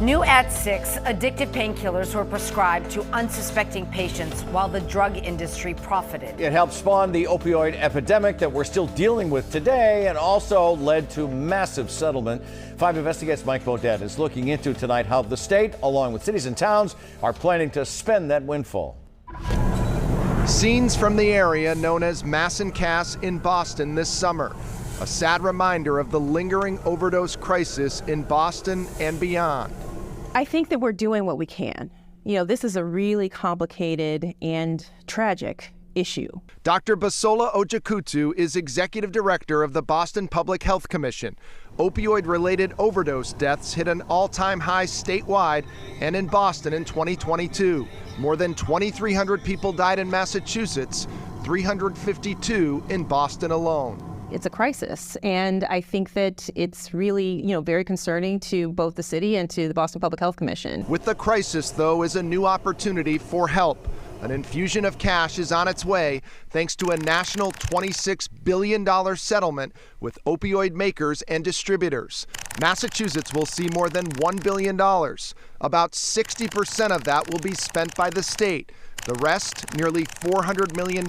New at 6, addictive painkillers were prescribed to unsuspecting patients while the drug industry profited. It helped spawn the opioid epidemic that we're still dealing with today and also led to massive settlement. 5 Investigates' Mike Beaudet is looking into tonight how the state, along with cities and towns, are planning to spend that windfall. Scenes from the area known as Mass and Cass in Boston this summer. A sad reminder of the lingering overdose crisis in Boston and beyond. I think that we're doing what we can. You know, this is a really complicated and tragic issue. Dr. Basola Ojikutu is executive director of the Boston Public Health Commission. Opioid-related overdose deaths hit an all-time high statewide and in Boston in 2022. More than 2,300 people died in Massachusetts, 352 in Boston alone. It's a crisis, and I think that it's really, very concerning to both the city and to the Boston Public Health Commission. With the crisis, though, is a new opportunity for help. An infusion of cash is on its way thanks to a national $26 billion settlement with opioid makers and distributors. Massachusetts will see more than $1 billion. About 60% of that will be spent by the state. The rest, nearly $400 million,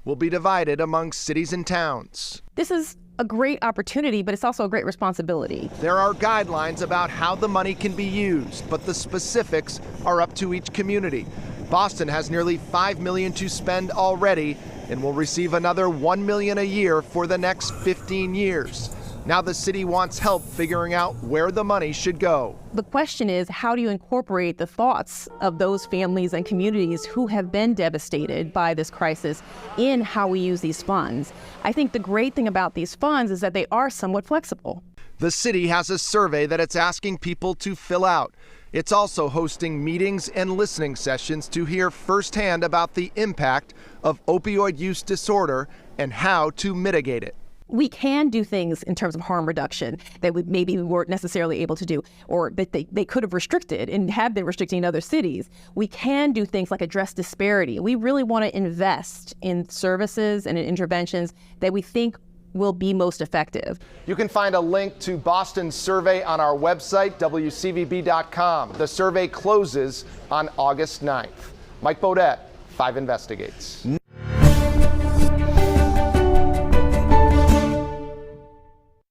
will be divided among cities and towns. This is a great opportunity, but it's also a great responsibility. There are guidelines about how the money can be used, but the specifics are up to each community. Boston has nearly $5 million to spend already and will receive another $1 million a year for the next 15 years. Now the city wants help figuring out where the money should go. The question is, how do you incorporate the thoughts of those families and communities who have been devastated by this crisis in how we use these funds? I think the great thing about these funds is that they are somewhat flexible. The city has a survey that it's asking people to fill out. It's also hosting meetings and listening sessions to hear firsthand about the impact of opioid use disorder and how to mitigate it. We can do things in terms of harm reduction that we weren't necessarily able to do, or that they could have restricted and have been restricting in other cities. We can do things like address disparity. We really want to invest in services and in interventions that we think will be most effective. You can find a link to Boston's survey on our website, WCVB.com. The survey closes on August 9th. Mike Beaudet, 5 Investigates.